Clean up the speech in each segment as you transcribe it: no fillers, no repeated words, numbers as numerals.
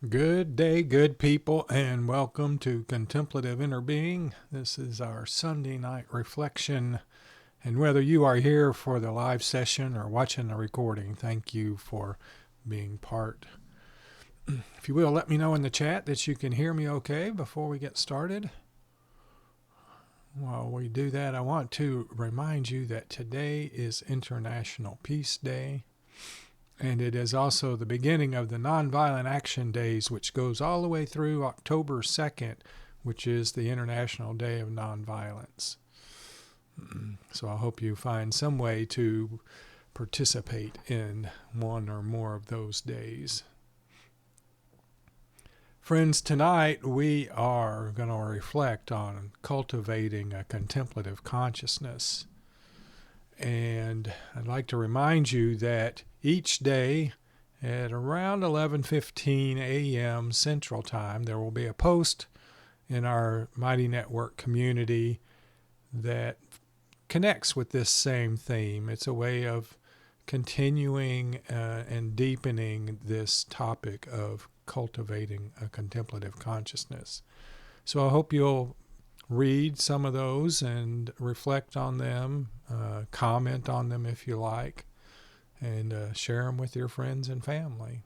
Good day, good people, and welcome to Contemplative Inner Being. This is our Sunday night reflection. And whether you are here for the live session or watching the recording, thank you for being part. If you will, let me know in the chat that you can hear me okay before we get started. While we do that, I want to remind you that today is International Peace Day. And it is also the beginning of the Nonviolent Action Days, which goes all the way through October 2nd, which is the International Day of Nonviolence. So I hope you find some way to participate in one or more of those days. Friends, tonight we are going to reflect on cultivating a contemplative consciousness. And I'd like to remind you that each day at around 11:15 a.m. Central Time, there will be a post in our Mighty Network community that connects with this same theme. It's a way of continuing and deepening this topic of cultivating a contemplative consciousness. So I hope you'll read some of those and reflect on them, comment on them if you like, and share them with your friends and family.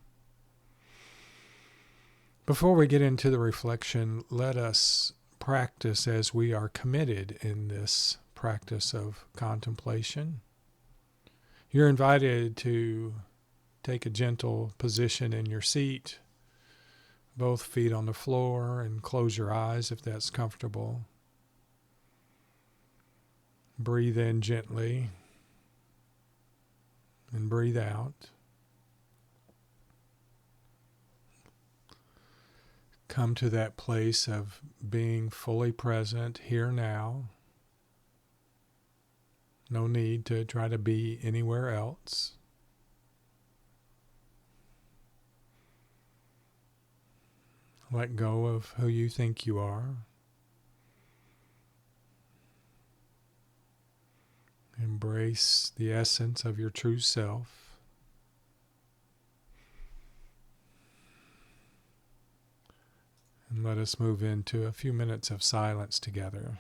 Before we get into the reflection, let us practice as we are committed in this practice of contemplation. You're invited to take a gentle position in your seat, both feet on the floor, and close your eyes if that's comfortable. Breathe in gently and breathe out. Come to that place of being fully present here now. No need to try to be anywhere else. Let go of who you think you are. Embrace the essence of your true self. And let us move into a few minutes of silence together.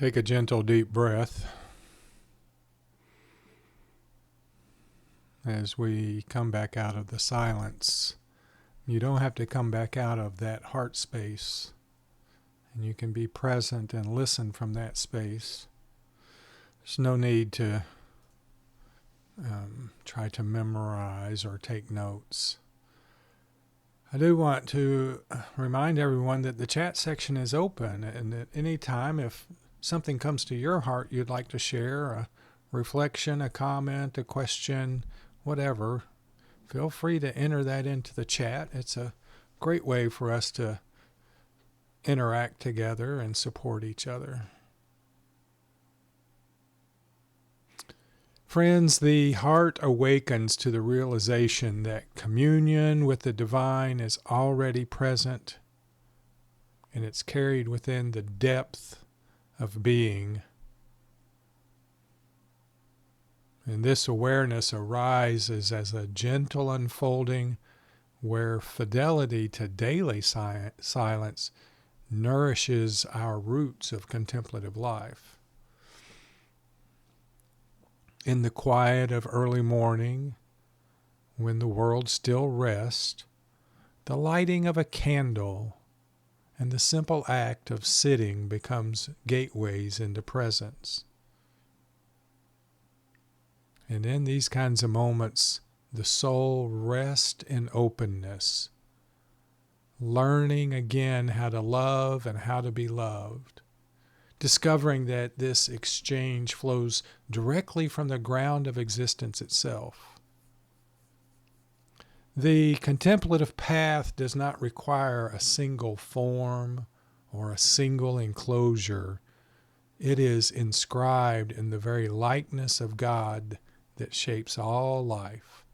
Take a gentle deep breath as we come back out of the silence. You don't have to come back out of that heart space, and you can be present and listen from that space. There's no need to try to memorize or take notes. I do want to remind everyone that the chat section is open, and at any time, if something comes to your heart you'd like to share, a reflection, a comment, a question, whatever, feel free to enter that into the chat. It's a great way for us to interact together and support each other. Friends, the heart awakens to the realization that communion with the divine is already present, and it's carried within the depth of being. And this awareness arises as a gentle unfolding where fidelity to daily silence nourishes our roots of contemplative life. In the quiet of early morning, when the world still rests, the lighting of a candle and the simple act of sitting becomes gateways into presence. And in these kinds of moments, the soul rests in openness, learning again how to love and how to be loved, discovering that this exchange flows directly from the ground of existence itself. The contemplative path does not require a single form or a single enclosure. It is inscribed in the very likeness of God that shapes all life.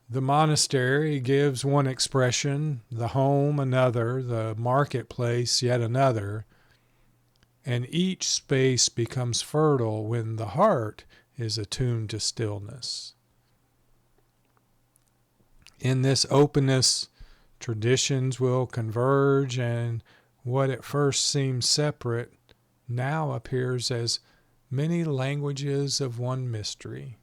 The monastery gives one expression, the home another, the marketplace yet another, and each space becomes fertile when the heart is attuned to stillness. In this openness, traditions will converge, and what at first seemed separate now appears as many languages of one mystery.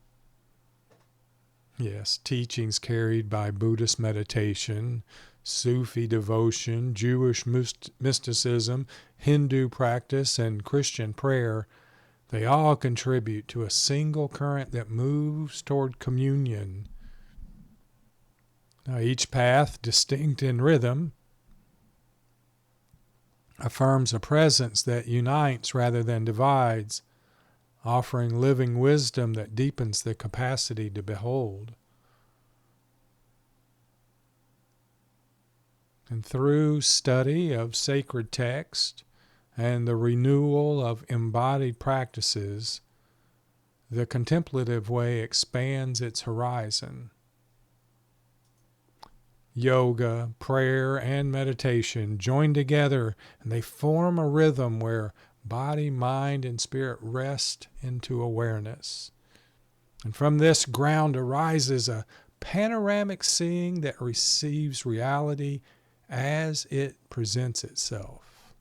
Yes, teachings carried by Buddhist meditation, Sufi devotion, Jewish mysticism, Hindu practice, and Christian prayer, they all contribute to a single current that moves toward communion. Now, each path, distinct in rhythm, affirms a presence that unites rather than divides, offering living wisdom that deepens the capacity to behold. And through study of sacred text and the renewal of embodied practices, the contemplative way expands its horizon. Yoga, prayer, and meditation join together, and they form a rhythm where body, mind, and spirit rest into awareness. And from this ground arises a panoramic seeing that receives reality as it presents itself.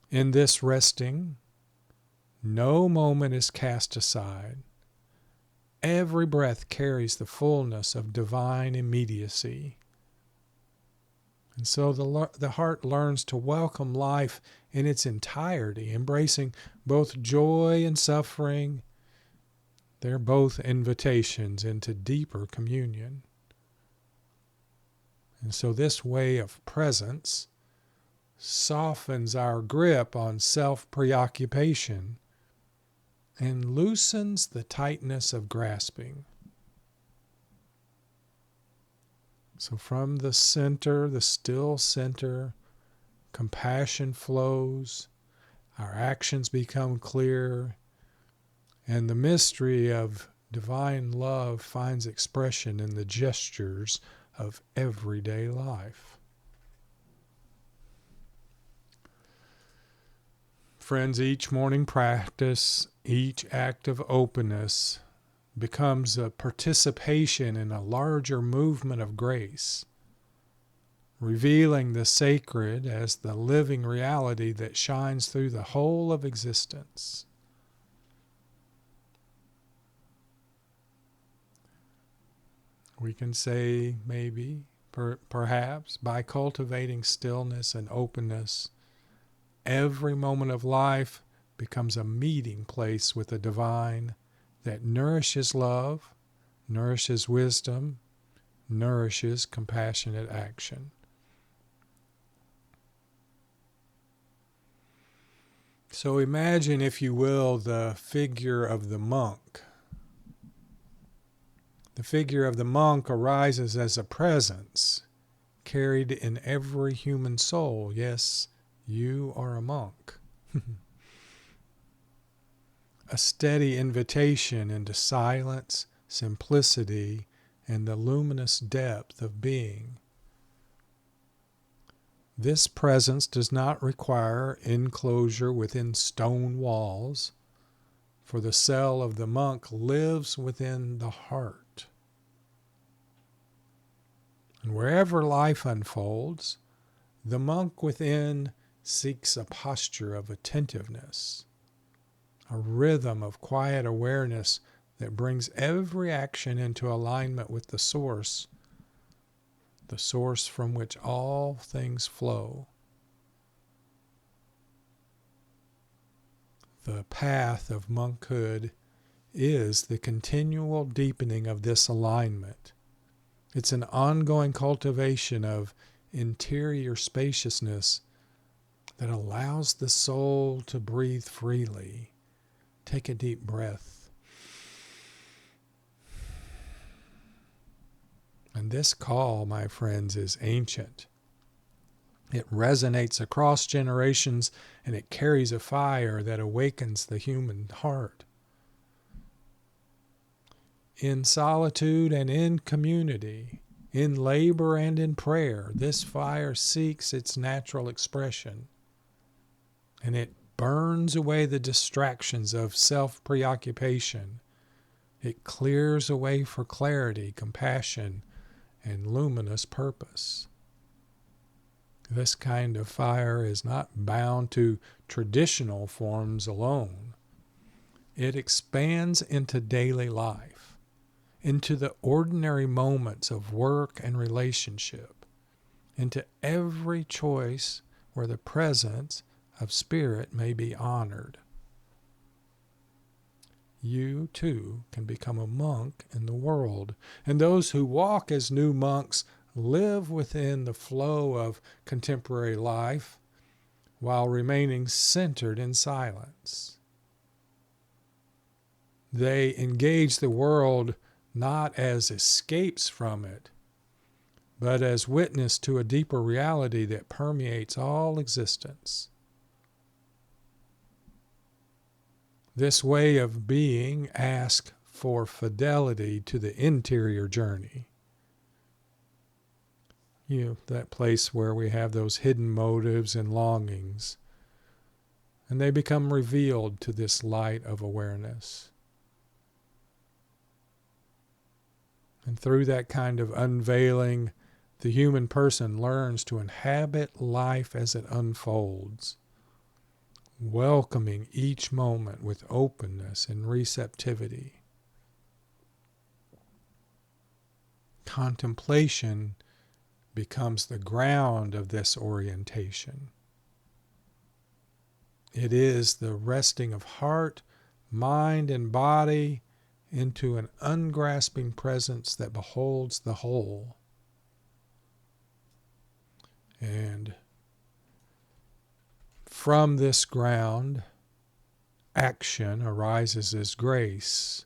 In this resting, no moment is cast aside. Every breath carries the fullness of divine immediacy. And so the heart learns to welcome life in its entirety, embracing both joy and suffering. They're both invitations into deeper communion. And so this way of presence softens our grip on self-preoccupation and loosens the tightness of grasping. So from the center, the still center, compassion flows, our actions become clear, and the mystery of divine love finds expression in the gestures of everyday life. Friends, each morning practice, each act of openness becomes a participation in a larger movement of grace, revealing the sacred as the living reality that shines through the whole of existence. We can say maybe, perhaps, by cultivating stillness and openness, every moment of life becomes a meeting place with the divine that nourishes love, nourishes wisdom, nourishes compassionate action. So imagine, if you will, the figure of the monk. The figure of the monk arises as a presence carried in every human soul. Yes, you are a monk. A steady invitation into silence, simplicity, and the luminous depth of being. This presence does not require enclosure within stone walls, for the cell of the monk lives within the heart. And wherever life unfolds, the monk within seeks a posture of attentiveness, a rhythm of quiet awareness that brings every action into alignment with the source from which all things flow. The path of monkhood is the continual deepening of this alignment. It's an ongoing cultivation of interior spaciousness that allows the soul to breathe freely. Take a deep breath. And this call, my friends, is ancient. It resonates across generations, and it carries a fire that awakens the human heart. In solitude and in community, in labor and in prayer, this fire seeks its natural expression, and it burns away the distractions of self-preoccupation. It clears a way for clarity, compassion, and luminous purpose. This kind of fire is not bound to traditional forms alone. It expands into daily life, into the ordinary moments of work and relationship, into every choice where the presence of spirit may be honored. You, too, can become a monk in the world, and those who walk as new monks live within the flow of contemporary life while remaining centered in silence. They engage the world not as escapes from it, but as witness to a deeper reality that permeates all existence. This way of being asks for fidelity to the interior journey. That place where we have those hidden motives and longings, and they become revealed to this light of awareness. And through that kind of unveiling, the human person learns to inhabit life as it unfolds, welcoming each moment with openness and receptivity. Contemplation becomes the ground of this orientation. It is the resting of heart, mind, and body into an ungrasping presence that beholds the whole. And from this ground, action arises as grace,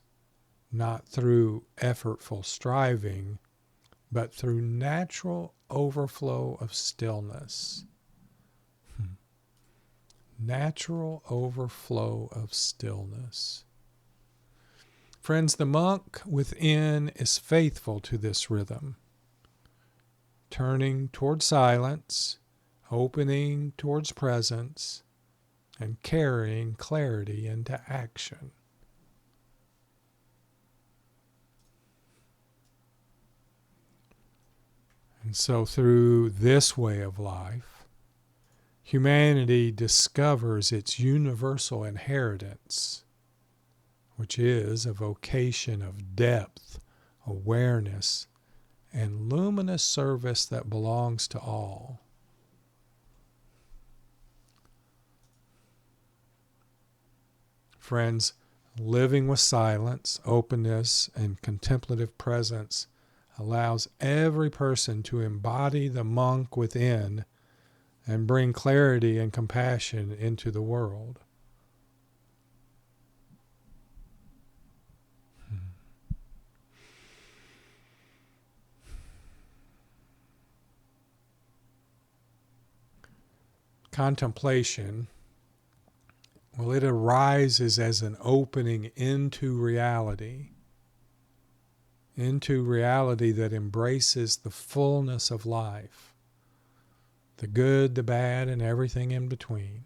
not through effortful striving, but through natural overflow of stillness. Natural overflow of stillness. Friends, the monk within is faithful to this rhythm, turning toward silence, opening towards presence, and carrying clarity into action. And so through this way of life, humanity discovers its universal inheritance, which is a vocation of depth, awareness, and luminous service that belongs to all. Friends, living with silence, openness, and contemplative presence allows every person to embody the monk within and bring clarity and compassion into the world. Contemplation, well, it arises as an opening into reality that embraces the fullness of life, the good, the bad, and everything in between.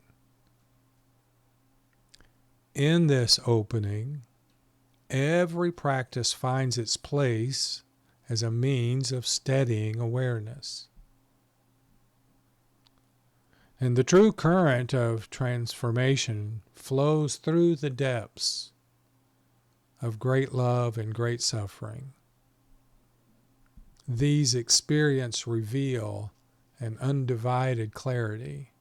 In this opening, every practice finds its place as a means of steadying awareness. And the true current of transformation flows through the depths of great love and great suffering. These experiences reveal an undivided clarity,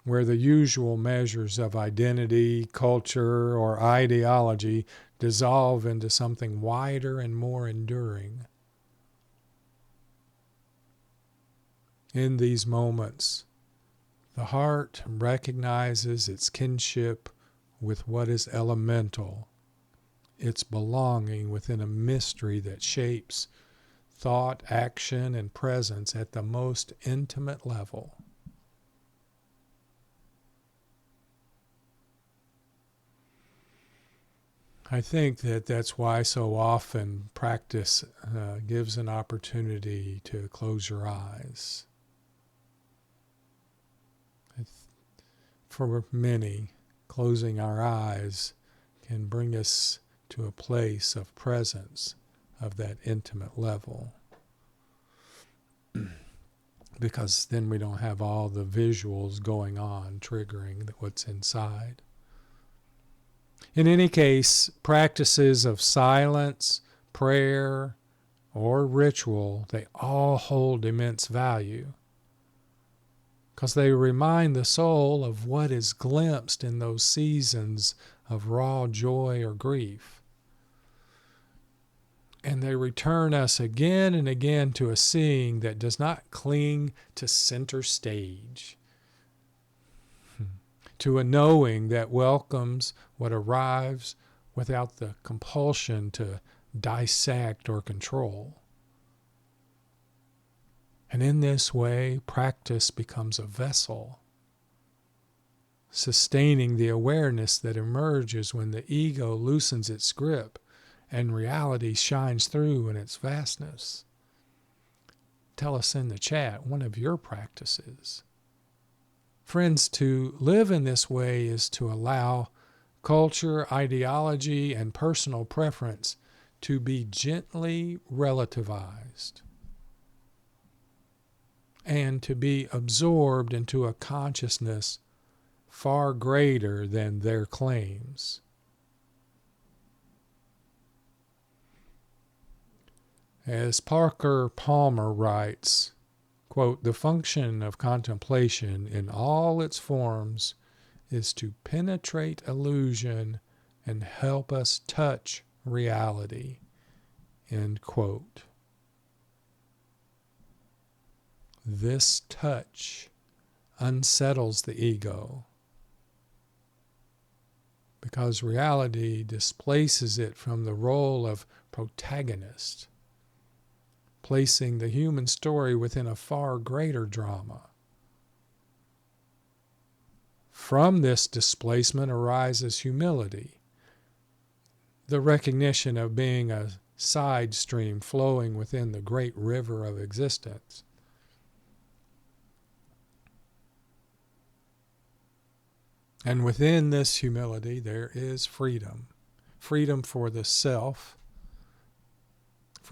where the usual measures of identity, culture, or ideology dissolve into something wider and more enduring. In these moments, the heart recognizes its kinship with what is elemental, its belonging within a mystery that shapes thought, action, and presence at the most intimate level. I think that that's why so often practice gives an opportunity to close your eyes. For many, closing our eyes can bring us to a place of presence of that intimate level. Because then we don't have all the visuals going on, triggering what's inside. In any case, practices of silence, prayer, or ritual, they all hold immense value, because they remind the soul of what is glimpsed in those seasons of raw joy or grief. And they return us again and again to a seeing that does not cling to center stage, to a knowing that welcomes what arrives without the compulsion to dissect or control. And in this way, practice becomes a vessel, sustaining the awareness that emerges when the ego loosens its grip and reality shines through in its vastness. Tell us in the chat one of your practices. Friends, to live in this way is to allow culture, ideology, and personal preference to be gently relativized and to be absorbed into a consciousness far greater than their claims. As Parker Palmer writes, quote, "The function of contemplation in all its forms is to penetrate illusion and help us touch reality," end quote. This touch unsettles the ego because reality displaces it from the role of protagonist, placing the human story within a far greater drama. From this displacement arises humility, the recognition of being a side stream flowing within the great river of existence. And within this humility there is freedom. Freedom for the self,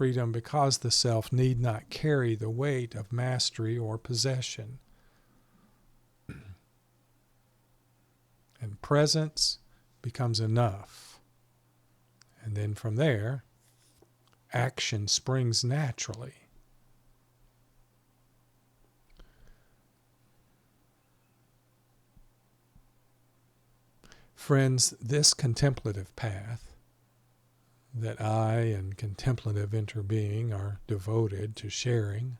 freedom because the self need not carry the weight of mastery or possession. And presence becomes enough. And then from there, action springs naturally. Friends, this contemplative path that I and contemplative interbeing are devoted to sharing,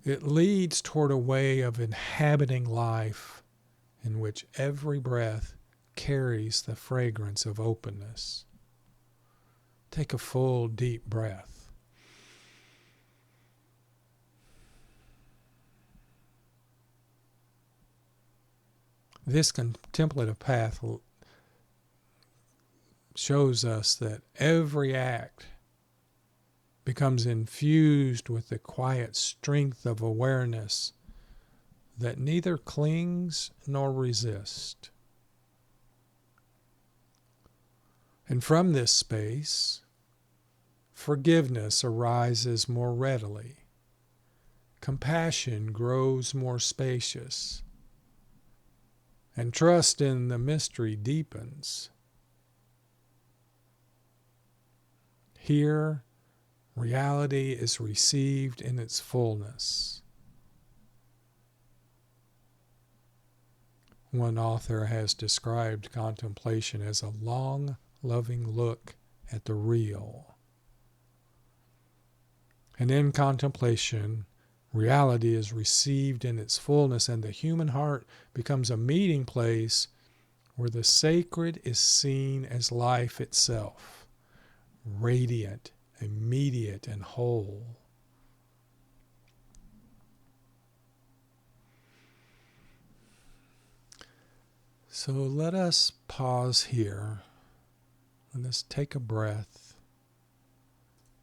it leads toward a way of inhabiting life in which every breath carries the fragrance of openness. Take a full, deep breath. This contemplative path shows us that every act becomes infused with the quiet strength of awareness that neither clings nor resists. And from this space, forgiveness arises more readily. Compassion grows more spacious. And trust in the mystery deepens. Here, reality is received in its fullness. One author has described contemplation as a long, loving look at the real. And in contemplation, reality is received in its fullness, and the human heart becomes a meeting place where the sacred is seen as life itself, radiant, immediate, and whole. So let us pause here. Let us take a breath,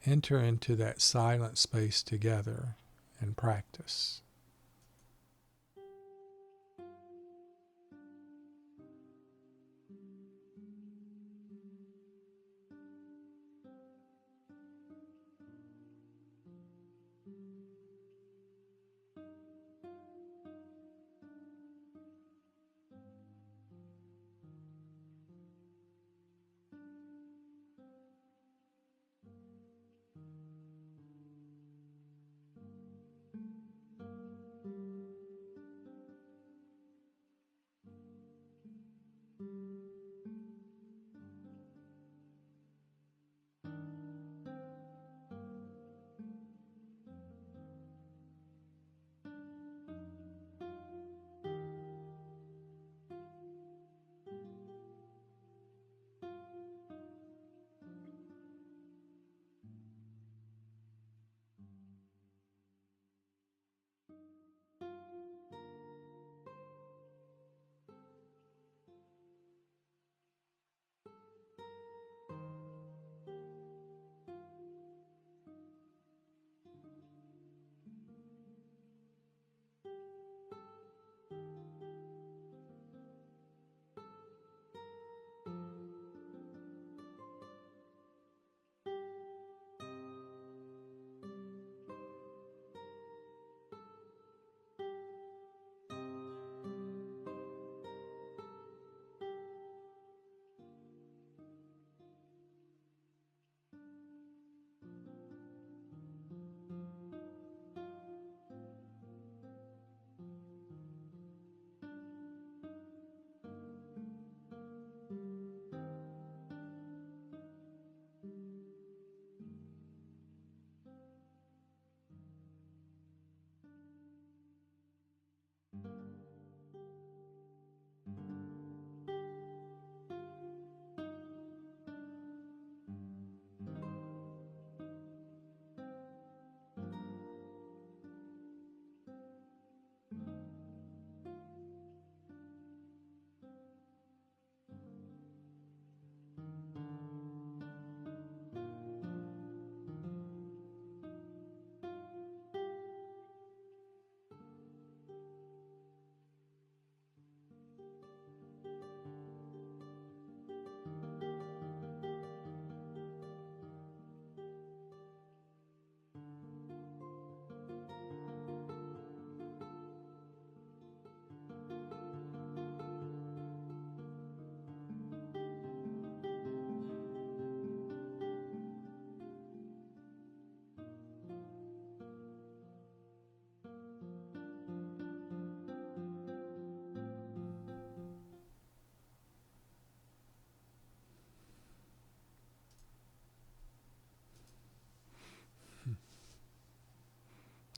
enter into that silent space together, and practice.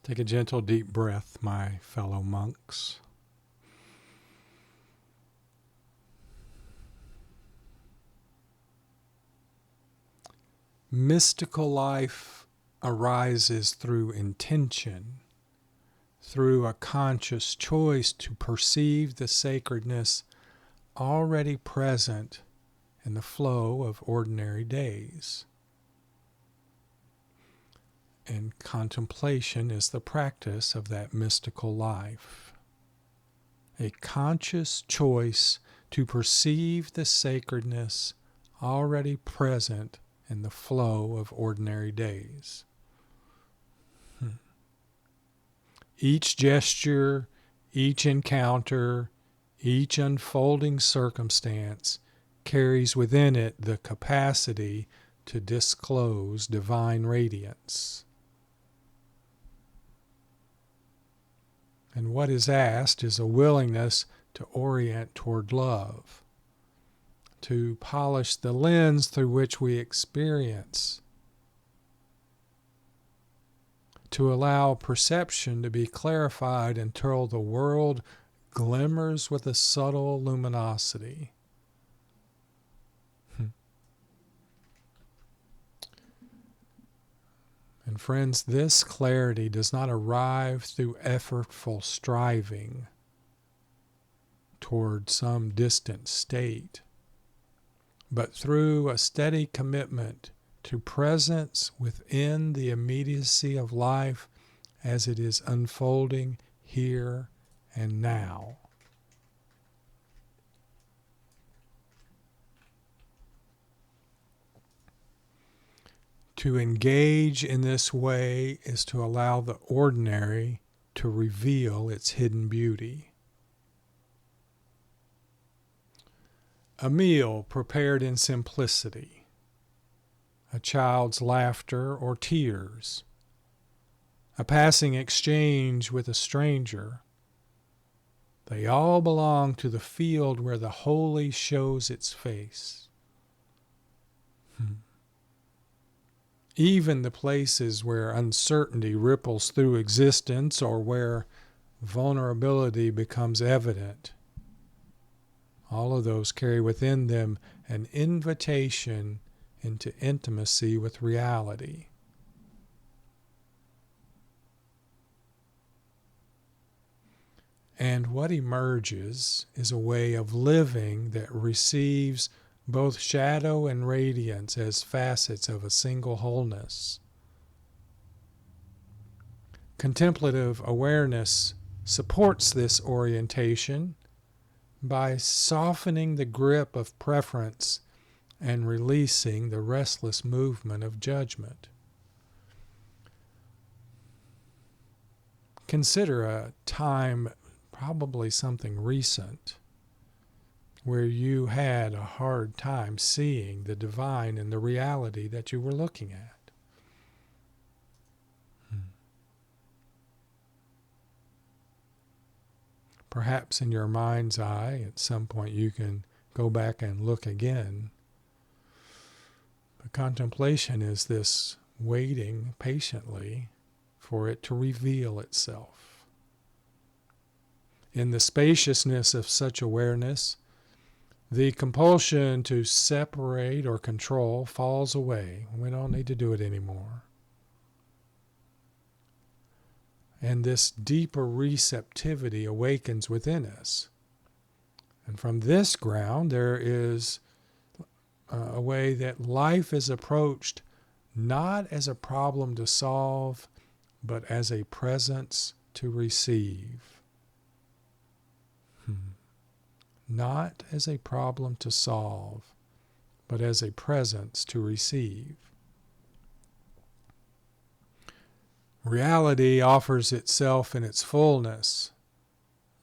Take a gentle, deep breath, my fellow monks. Mystical life arises through intention, through a conscious choice to perceive the sacredness already present in the flow of ordinary days. And contemplation is the practice of that mystical life. A conscious choice to perceive the sacredness already present in the flow of ordinary days. Each gesture, each encounter, each unfolding circumstance carries within it the capacity to disclose divine radiance. And what is asked is a willingness to orient toward love, to polish the lens through which we experience, to allow perception to be clarified until the world glimmers with a subtle luminosity. And friends, this clarity does not arrive through effortful striving toward some distant state, but through a steady commitment to presence within the immediacy of life as it is unfolding here and now. To engage in this way is to allow the ordinary to reveal its hidden beauty. A meal prepared in simplicity, a child's laughter or tears, a passing exchange with a stranger, they all belong to the field where the holy shows its face. Even the places where uncertainty ripples through existence or where vulnerability becomes evident, all of those carry within them an invitation into intimacy with reality. And what emerges is a way of living that receives both shadow and radiance as facets of a single wholeness. Contemplative awareness supports this orientation by softening the grip of preference and releasing the restless movement of judgment. Consider a time, probably something recent, where you had a hard time seeing the divine in the reality that you were looking at. Perhaps in your mind's eye, at some point you can go back and look again. But contemplation is this waiting patiently for it to reveal itself. In the spaciousness of such awareness, the compulsion to separate or control falls away. We don't need to do it anymore. And this deeper receptivity awakens within us. And from this ground, there is a way that life is approached not as a problem to solve, but as a presence to receive. Not as a problem to solve, but as a presence to receive. Reality offers itself in its fullness.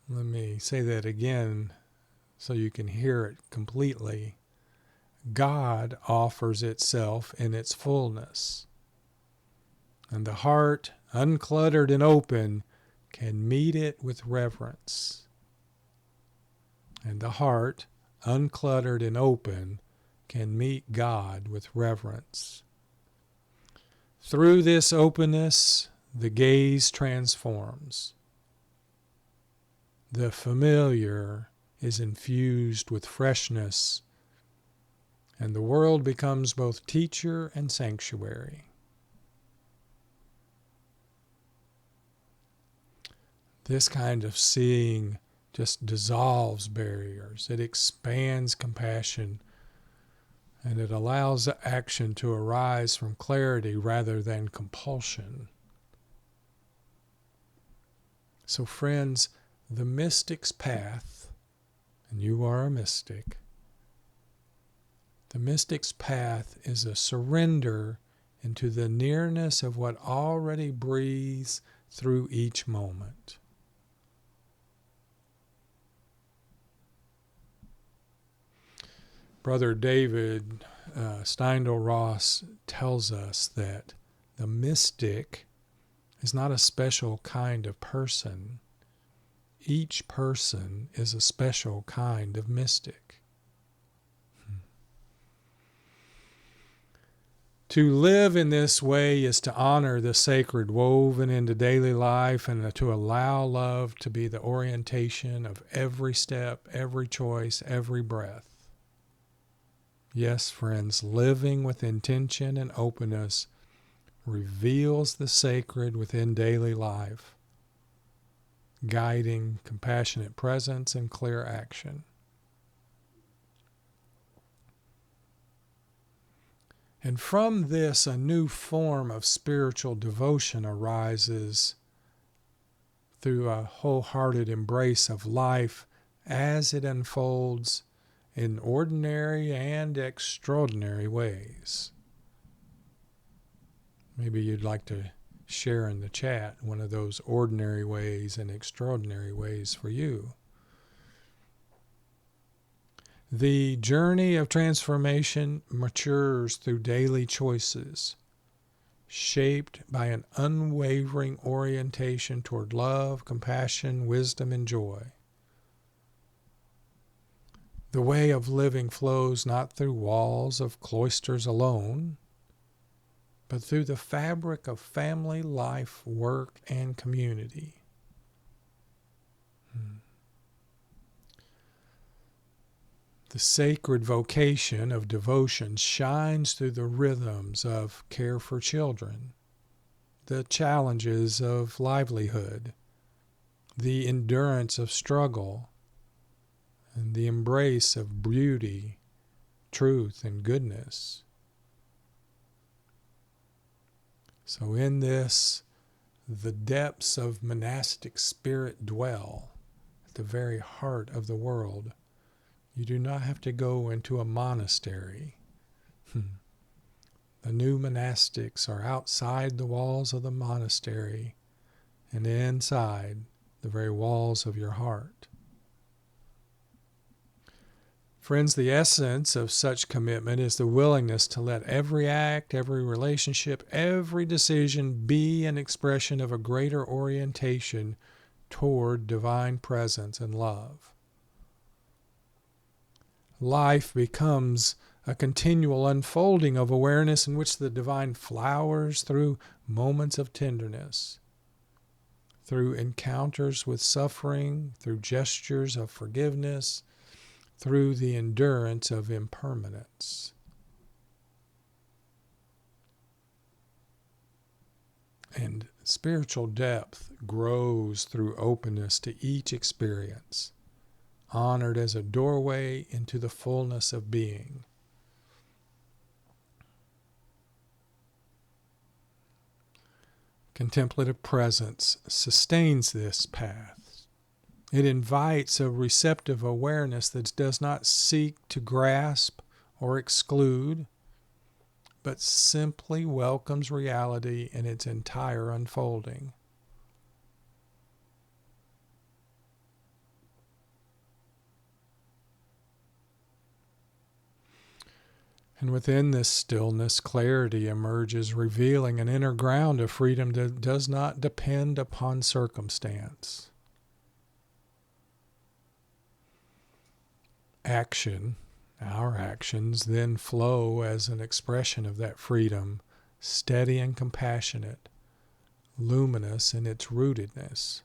Let me say that again so you can hear it completely. God offers itself in its fullness. And the heart, uncluttered and open, can meet it with reverence. And the heart, uncluttered and open, can meet God with reverence. Through this openness, the gaze transforms. The familiar is infused with freshness, and the world becomes both teacher and sanctuary. This kind of seeing just dissolves barriers. It expands compassion, and it allows action to arise from clarity rather than compulsion. So friends, the mystic's path, and you are a mystic, the mystic's path is a surrender into the nearness of what already breathes through each moment. Brother David Steindl-Ross tells us that the mystic is not a special kind of person. Each person is a special kind of mystic. To live in this way is to honor the sacred woven into daily life and to allow love to be the orientation of every step, every choice, every breath. Yes, friends, living with intention and openness reveals the sacred within daily life, guiding compassionate presence and clear action. And from this, a new form of spiritual devotion arises through a wholehearted embrace of life as it unfolds in ordinary and extraordinary ways. Maybe you'd like to share in the chat one of those ordinary ways and extraordinary ways for you. The journey of transformation matures through daily choices, shaped by an unwavering orientation toward love, compassion, wisdom, and joy. The way of living flows not through walls of cloisters alone, but through the fabric of family life, work, and community. The sacred vocation of devotion shines through the rhythms of care for children, the challenges of livelihood, the endurance of struggle, and the embrace of beauty, truth, and goodness. So in this, the depths of monastic spirit dwell at the very heart of the world. You do not have to go into a monastery. The new monastics are outside the walls of the monastery and inside the very walls of your heart. Friends, the essence of such commitment is the willingness to let every act, every relationship, every decision be an expression of a greater orientation toward divine presence and love. Life becomes a continual unfolding of awareness in which the divine flowers through moments of tenderness, through encounters with suffering, through gestures of forgiveness, through the endurance of impermanence. And spiritual depth grows through openness to each experience, honored as a doorway into the fullness of being. Contemplative presence sustains this path. It invites a receptive awareness that does not seek to grasp or exclude, but simply welcomes reality in its entire unfolding. And within this stillness, clarity emerges, revealing an inner ground of freedom that does not depend upon circumstance. Action, our actions, then flow as an expression of that freedom, steady and compassionate, luminous in its rootedness.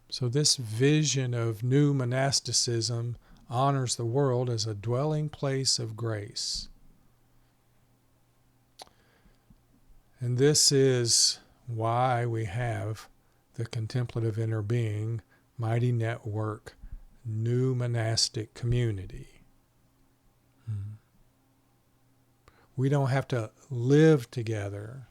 So this vision of new monasticism honors the world as a dwelling place of grace. And this is why we have the Contemplative Inner Being Mighty Network New Monastic Community. We don't have to live together,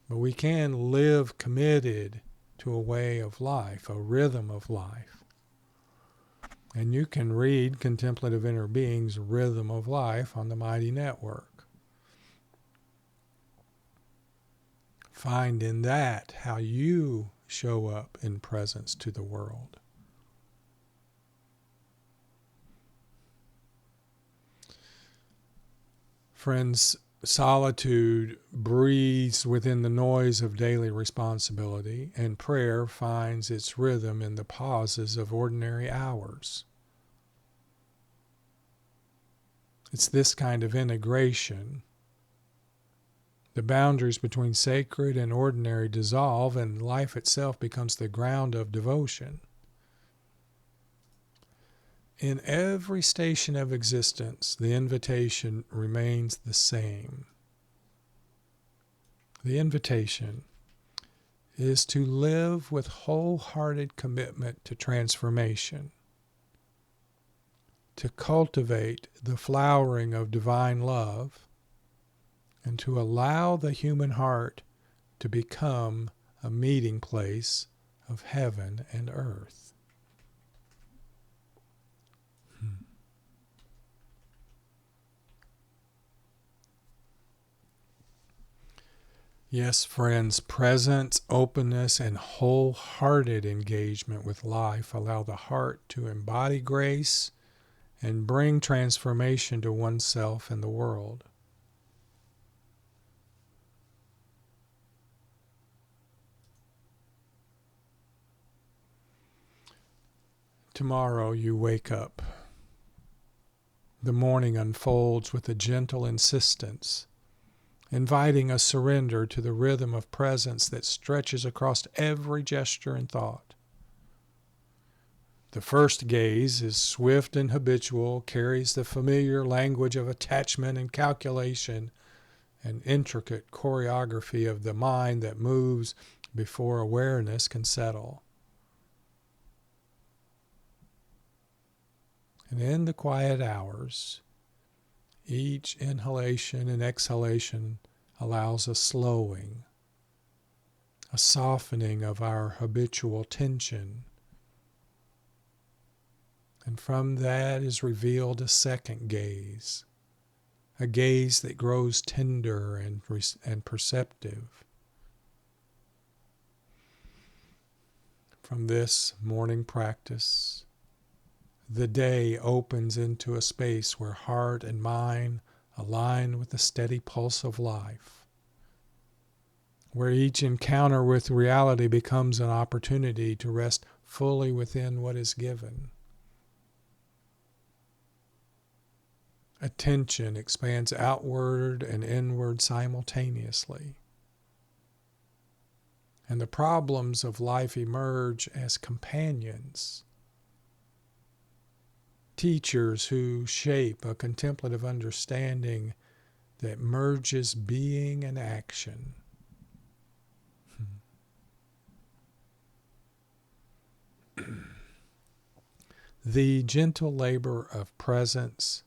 but we can live committed to a way of life, a rhythm of life. And you can read Contemplative Inner Being's Rhythm of Life on the Mighty Network. Find in that how you show up in presence to the world. Friends, solitude breathes within the noise of daily responsibility, and prayer finds its rhythm in the pauses of ordinary hours. It's this kind of integration. The boundaries between sacred and ordinary dissolve, and life itself becomes the ground of devotion. In every station of existence, the invitation remains the same. The invitation is to live with wholehearted commitment to transformation, to cultivate the flowering of divine love, and to allow the human heart to become a meeting place of heaven and earth. Yes, friends, presence, openness, and wholehearted engagement with life allow the heart to embody grace and bring transformation to oneself and the world. Tomorrow you wake up. The morning unfolds with a gentle insistence, inviting a surrender to the rhythm of presence that stretches across every gesture and thought. The first gaze is swift and habitual, carries the familiar language of attachment and calculation, an intricate choreography of the mind that moves before awareness can settle. And in the quiet hours, each inhalation and exhalation allows a slowing, a softening of our habitual tension. And from that is revealed a second gaze, a gaze that grows tender and perceptive. From this morning practice, the day opens into a space where heart and mind align with the steady pulse of life, where each encounter with reality becomes an opportunity to rest fully within what is given. Attention expands outward and inward simultaneously, and the problems of life emerge as companions, teachers who shape a contemplative understanding that merges being and action. The gentle labor of presence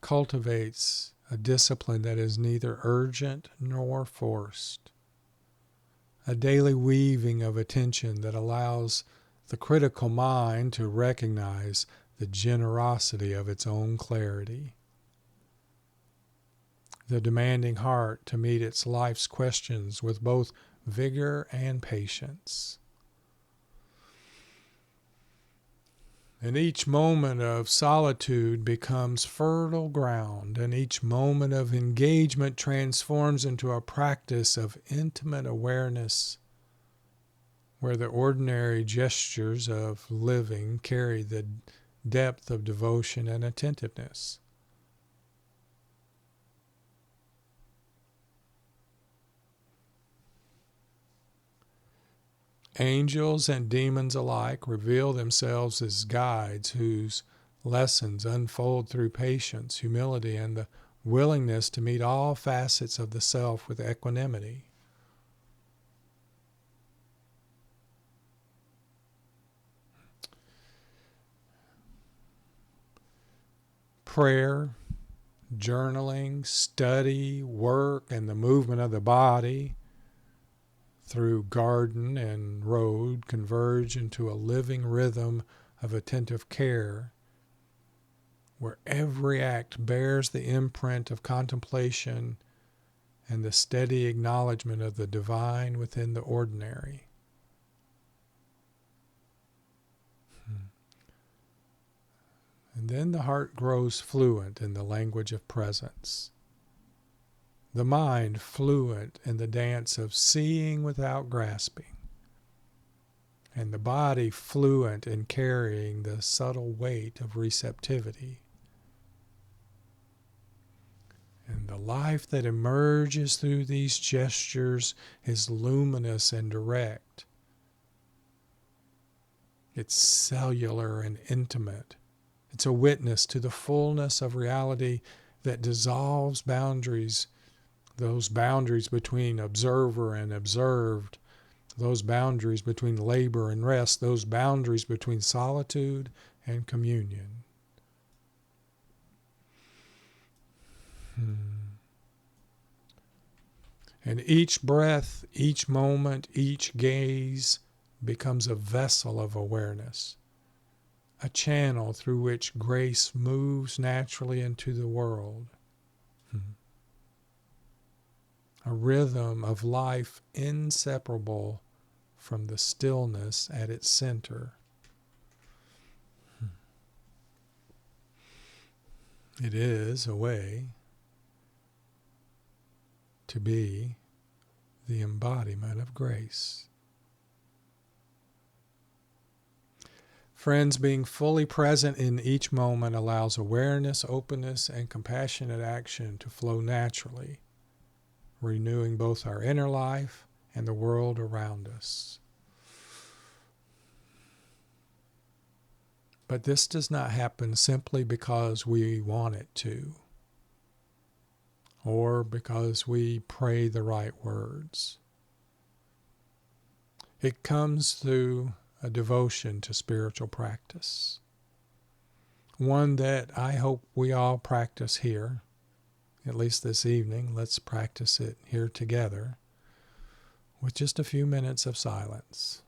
cultivates a discipline that is neither urgent nor forced, a daily weaving of attention that allows the critical mind to recognize the generosity of its own clarity, the demanding heart to meet its life's questions with both vigor and patience. And each moment of solitude becomes fertile ground, and each moment of engagement transforms into a practice of intimate awareness, where the ordinary gestures of living carry the depth of devotion and attentiveness. Angels and demons alike reveal themselves as guides whose lessons unfold through patience, humility, and the willingness to meet all facets of the self with equanimity. Prayer, journaling, study, work, and the movement of the body through garden and road converge into a living rhythm of attentive care, where every act bears the imprint of contemplation and the steady acknowledgement of the divine within the ordinary. And then the heart grows fluent in the language of presence, the mind fluent in the dance of seeing without grasping, and the body fluent in carrying the subtle weight of receptivity. And the life that emerges through these gestures is luminous and direct. It's cellular and intimate. It's a witness to the fullness of reality that dissolves boundaries, those boundaries between observer and observed, those boundaries between labor and rest, those boundaries between solitude and communion. And each breath, each moment, each gaze becomes a vessel of awareness, a channel through which grace moves naturally into the world. A rhythm of life inseparable from the stillness at its center. It is a way to be the embodiment of grace. Friends, being fully present in each moment allows awareness, openness, and compassionate action to flow naturally, renewing both our inner life and the world around us. But this does not happen simply because we want it to, or because we pray the right words. It comes through a devotion to spiritual practice, one that I hope we all practice here, at least this evening. Let's practice it here together with just a few minutes of silence.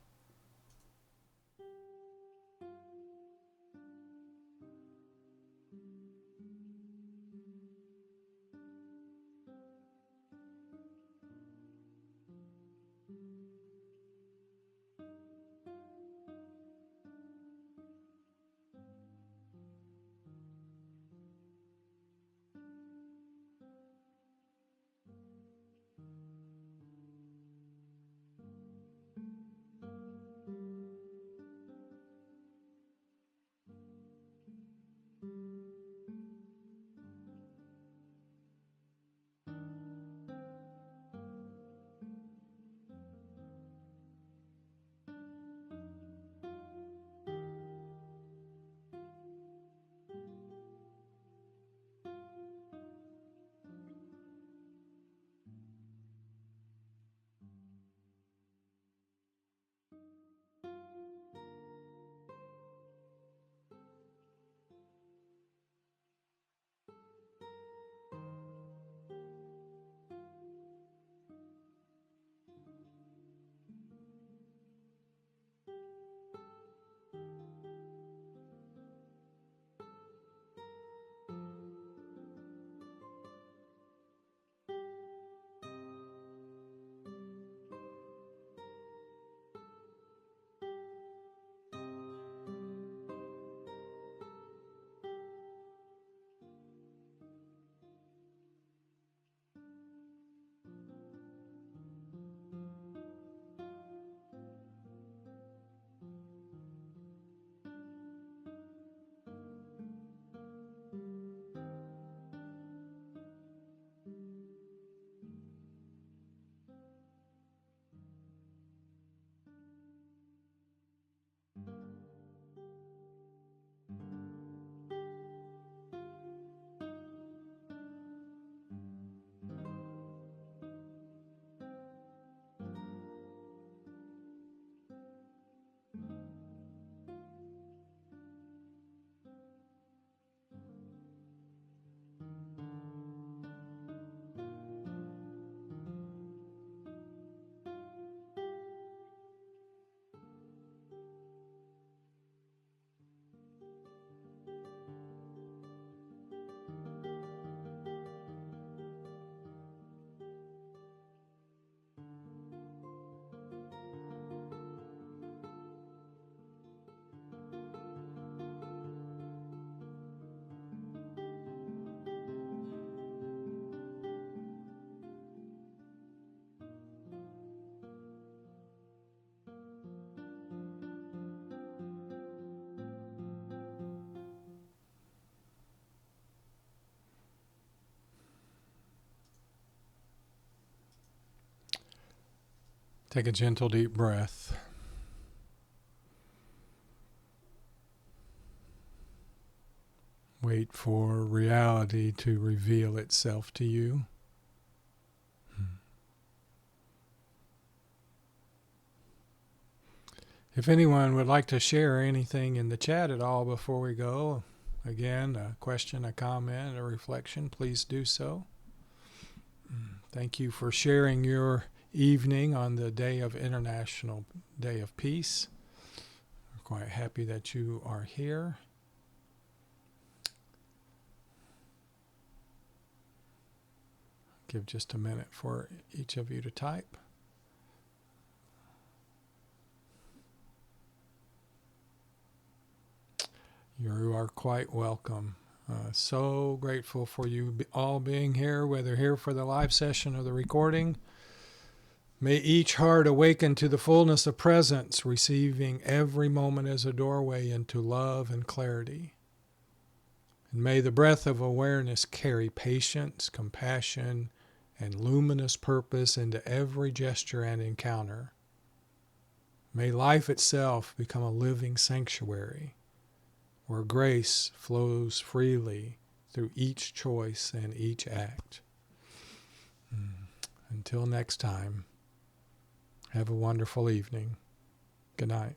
Take a gentle, deep breath. Wait for reality to reveal itself to you. If anyone would like to share anything in the chat at all before we go, again, a question, a comment, a reflection, please do so. Thank you for sharing your evening on the day of International Day of Peace. We're quite happy that you are here. Give just a minute for each of you to type. You are quite welcome. So grateful for you all being here, whether here for the live session or the recording. May each heart awaken to the fullness of presence, receiving every moment as a doorway into love and clarity. And may the breath of awareness carry patience, compassion, and luminous purpose into every gesture and encounter. May life itself become a living sanctuary, where grace flows freely through each choice and each act. Until next time, have a wonderful evening. Good night.